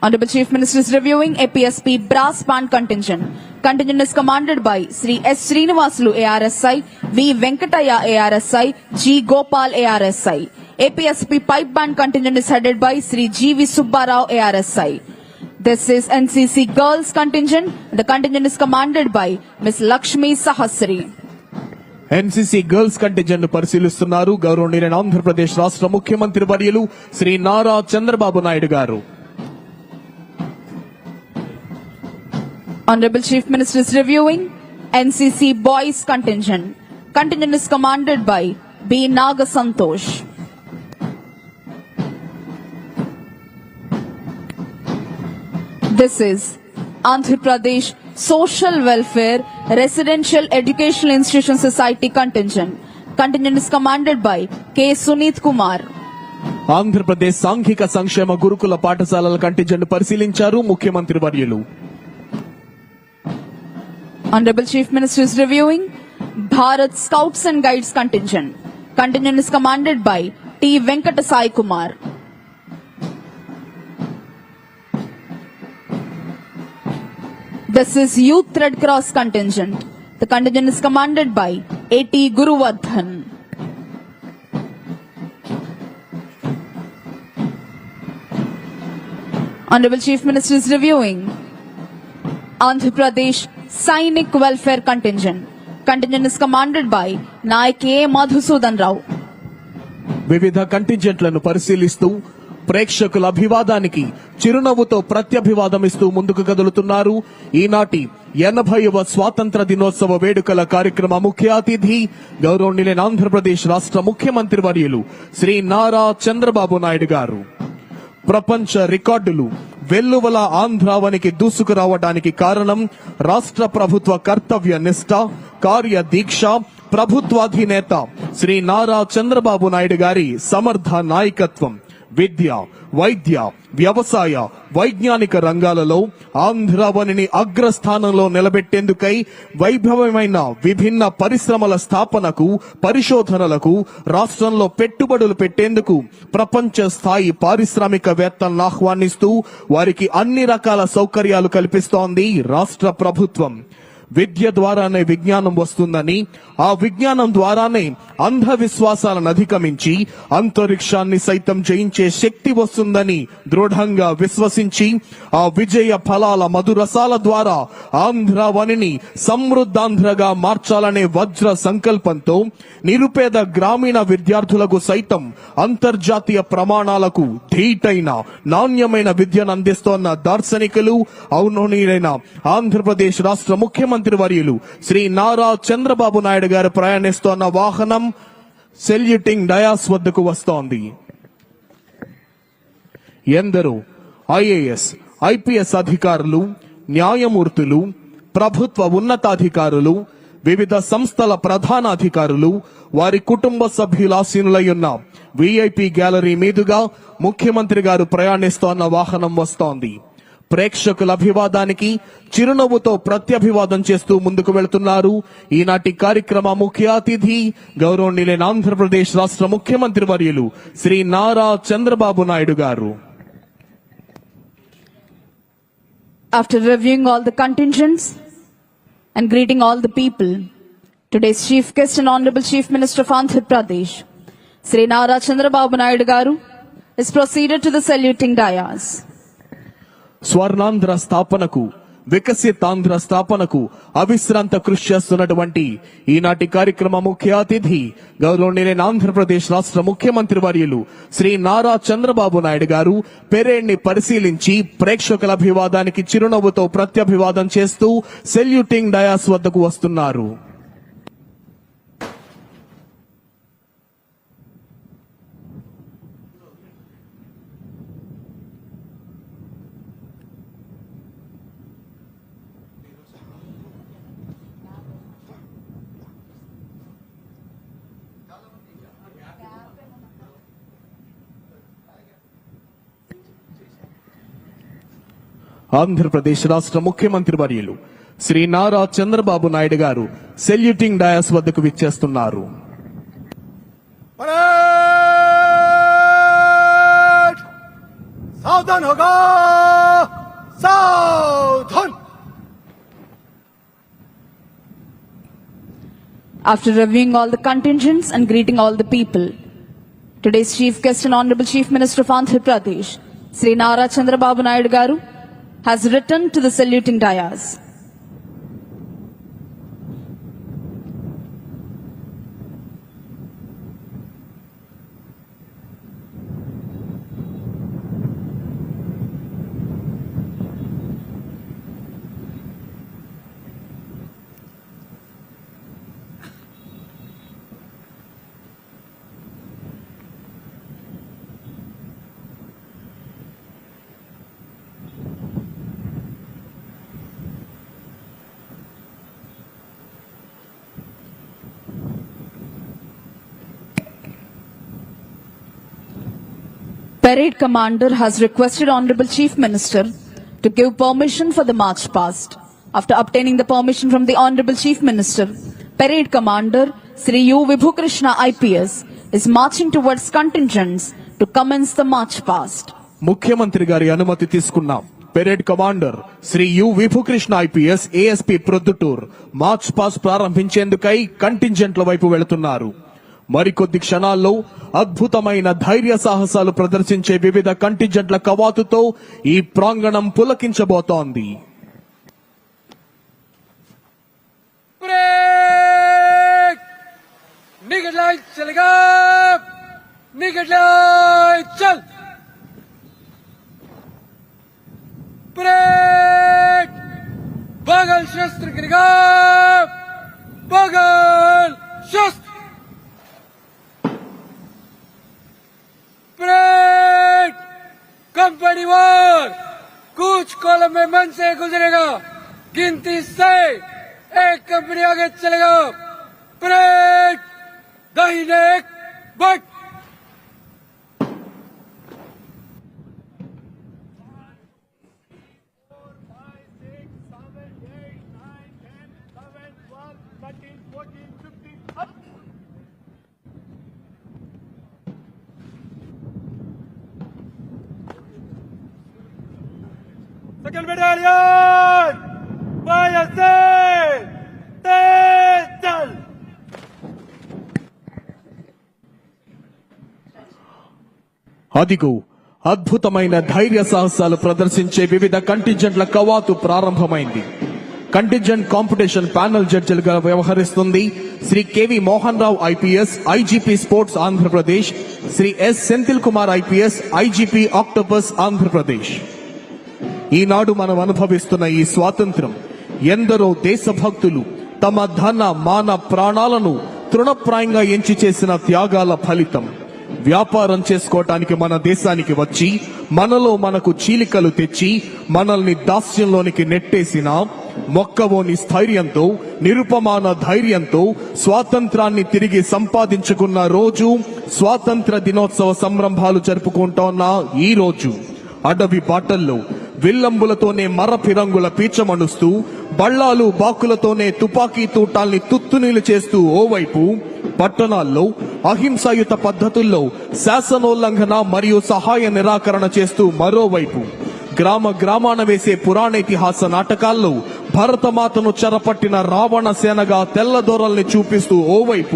Honorable Chief Minister is reviewing APSP brass band contingent. Contingent is commanded by Sri S. Srinivasulu ARSI, V. Venkataya ARSI, G. Gopal ARSI. APSP pipe band contingent is headed by Sri G. V. Subbarao ARSI. This is NCC girls contingent. The contingent is commanded by Ms. Lakshmi Sahasri. NCC girls contingent పరిశీలిస్తున్నారు గౌరవనీయులైన ఆంధ్రప్రదేశ్ రాష్ట్ర ముఖ్యమంత్రి వర్యులు శ్రీ నారా చంద్రబాబు నాయుడు గారు. Honorable Chief Minister is reviewing NCC boys contingent. Contingent is commanded by B. Naga Santosh. This is Andhra Pradesh Social Welfare Residential Educational Institution Society contingent. Contingent is commanded by K. Sunit Kumar. Andhra Pradesh సాంఘిక సంక్షేమ గురుకుల పాఠశాలల contingent పరిశీలించారు ముఖ్యమంత్రి వర్యులు. Honorable Chief Minister is reviewing Bharat Scouts and Guides contingent. Contingent is commanded by T. Venkata Sai Kumar. This is Youth Red Cross contingent. The contingent is commanded by A.T. Guruvardhan. Honorable Chief Minister is reviewing Andhra Pradesh Sainik Welfare Contingent. Contingent is commanded by Naik A. Madhusudan Rao. వివిధ కంటింజెంట్లను పరిశీలిస్తూ ప్రేక్షకుల అభివాదానికి చిరునవ్వుతో ప్రత్యభివాదమిస్తూ ముందుకు కదులుతున్నారు. ఈనాటి 80వ స్వాతంత్ర దినోత్సవ వేడుకల కార్యక్రమ ముఖ్య అతిథి గౌరవనీయులైన ఆంధ్రప్రదేశ్ రాష్ట్ర ముఖ్యమంత్రి వర్యులు శ్రీ నారా చంద్రబాబు నాయుడు గారు. ప్రపంచ రికార్డులు వెల్లువల ఆంధ్రావనికి దూసుకురావడానికి కారణం రాష్ట్ర ప్రభుత్వ కర్తవ్య నిష్ఠ, కార్యదీక్ష, ప్రభుత్వాధినేత శ్రీ నారా చంద్రబాబు నాయుడు గారి సమర్థ నాయకత్వం. విద్య, వైద్య, వ్యవసాయ, వైజ్ఞానిక రంగాలలో ఆంధ్రావనిని అగ్రస్థానంలో నిలబెట్టేందుకై వైభవమైన విభిన్న పరిశ్రమల స్థాపనకు, పరిశోధనలకు, రాష్ట్రంలో పెట్టుబడులు పెట్టేందుకు ప్రపంచ స్థాయి పారిశ్రామికవేత్తలను ఆహ్వానిస్తూ వారికి అన్ని రకాల సౌకర్యాలు కల్పిస్తోంది రాష్ట్ర ప్రభుత్వం. విద్య ద్వారానే విజ్ఞానం వస్తుందని, ఆ విజ్ఞానం ద్వారానే అంధవిశ్వాసాలను అధిగమించి అంతరిక్షాన్ని సైతం జయించే శక్తి వస్తుందని దృఢంగా విశ్వసించి ఆ విజయ ఫలాల మధురసాల ద్వారా ఆంధ్రావనిని సమృద్ధాంధ్రగా మార్చాలనే వజ్ర సంకల్పంతో నిరుపేద గ్రామీణ విద్యార్థులకు సైతం అంతర్జాతీయ ప్రమాణాలకు ధీటైన నాణ్యమైన విద్యను అందిస్తోన్న దార్శనికులు ఔన్ననీయులైన ఆంధ్రప్రదేశ్ రాష్ట్ర ముఖ్యమంత్రి వర్యులు శ్రీ నారా చంద్రబాబు నాయుడు గారు ప్రయాణిస్తోన్న వాహనం సెల్యూటింగ్ డయాస్ వద్దకు వస్తోంది. ఎందరో ఐఏఎస్, ఐపీఎస్ అధికారులు, న్యాయమూర్తులు, ప్రభుత్వ ఉన్నతాధికారులు, వివిధ సంస్థల ప్రధానాధికారులు, వారి కుటుంబ సభ్యుల ఆసీనులై ఉన్న విఐపి గ్యాలరీ మీదుగా ముఖ్యమంత్రి గారు ప్రయాణిస్తోన్న వాహనం వస్తోంది. ప్రేక్షకుల అభివాదానికి చిరునవ్వుతో ప్రత్యభివాదం చేస్తూ ముందుకు వెళుతున్నారు ఈనాటి కార్యక్రమ ముఖ్య అతిథి గౌరవనీయులైన ఆంధ్రప్రదేశ్ రాష్ట్ర ముఖ్యమంత్రి వర్యులు శ్రీ నారా చంద్రబాబు నాయుడు గారు. After reviewing all the contingents and greeting all the people, today's chief guest and honorable chief minister of Andhra Pradesh, Sri Nara Chandrababu Naidu garu, is proceeded to the saluting dais. Swarnandhra స్థాపనకు, వికసితాంధ్ర స్థాపనకు అవిశ్రాంత కృషి చేస్తున్నటువంటి ఈనాటి కార్యక్రమ ముఖ్య అతిథి గౌరవనీయులైన ఆంధ్రప్రదేశ్ రాష్ట్ర ముఖ్యమంత్రి వర్యులు శ్రీ నారా చంద్రబాబు నాయుడు గారు పెరేడ్ ని పరిశీలించి ప్రేక్షకుల అభివాదానికి చిరునవ్వుతో ప్రత్యభివాదం చేస్తూ సెల్యూటింగ్ డయాస్ వద్దకు వస్తున్నారు. ఆంధ్రప్రదేశ్ రాష్ట్ర ముఖ్యమంత్రి వర్యులు శ్రీ నారా చంద్రబాబు నాయుడు గారు సెల్యూటింగ్ డయాస్ వద్దకు విచ్చేస్తున్నారు. सावधान होगा, सावधान। After reviewing all the contingents and greeting all the people, today's chief guest and Honorable Chief Minister of Andhra Pradesh, Sri Nara Chandrababu Naidu Garu, has returned to the saluting dais. Parade Commander has requested Honorable Chief Minister to give permission for the march past. After obtaining the permission from the Honorable Chief Minister, Parade Commander Sri U. Vibhukrishna IPS is marching towards contingents to commence the march past. ముఖ్యమంత్రి గారి అనుమతి తీసుకున్నాం. Parade commander Shri U Vibhukrishna IPS ASP Proddatur march past ప్రారంభించేందుకై కంటింజెంట్ల వైపు వెళుతున్నారు. మరికొద్ది క్షణాల్లో అద్భుతమైన ధైర్య సాహసాలు ప్రదర్శించే వివిధ కంటింజెంట్ల కవాతుతో ఈ ప్రాంగణం పులకించబోతోంది. बगल शस्त्र गिरेगा, बगल शस्त्र। परेड कंपनी वार कुछ कॉलम में मन से गुजरेगा, गिनती से एक कंपनी आगे चलेगा। परेड दाहिने एक but. Second battalion, fire say, Tetal. అదిగో అద్భుతమైన ధైర్య సాహసాలు ప్రదర్శించే వివిధ కంటింజెంట్ల కవాతు ప్రారంభమైంది. కంటింజెంట్ కాంపిటీషన్ ప్యానెల్ జడ్జిలుగా వ్యవహరిస్తుంది Shri KV Mohan Rao IPS IGP sports Andhra Pradesh, Shri S Senthil Kumar IPS IGP Octopus Andhra Pradesh. ఈనాడు మనం అనుభవిస్తున్న ఈ స్వాతంత్ర్యం ఎందరో దేశభక్తులు తమ ధన మాన ప్రాణాలను తృణప్రాయంగా ఎంచి చేసిన త్యాగాల ఫలితం. వ్యాపారం చేసుకోవటానికి మన దేశానికి వచ్చి మనలో మనకు చీలికలు తెచ్చి మనల్ని దాస్యంలోనికి నెట్టేసిన మొక్కవోని స్థైర్యంతో నిరుపమాన ధైర్యంతో స్వాతంత్రాన్ని తిరిగి సంపాదించుకున్న రోజు స్వాతంత్ర దినోత్సవ సంరంభాలు జరుపుకుంటోన్న ఈ రోజు అడవి బాటల్లో విల్లంబులతోనే మరపిరంగుల పీచమణుస్తూ బళ్ళాలు బాకులతోనే తుపాకీ తూటాల్ని తుత్తునీలు చేస్తూ ఓవైపు, పట్టణాల్లో అహింసాయుత పద్ధతుల్లో శాసనోల్లంఘన మరియు సహాయ నిరాకరణ చేస్తూ మరోవైపు, గ్రామ గ్రామాన వేసే పురాణేతిహాస నాటకాల్లో భరతమాతను చెరపట్టిన రావణ సేనగా తెల్లదొరల్ని చూపిస్తూ ఓవైపు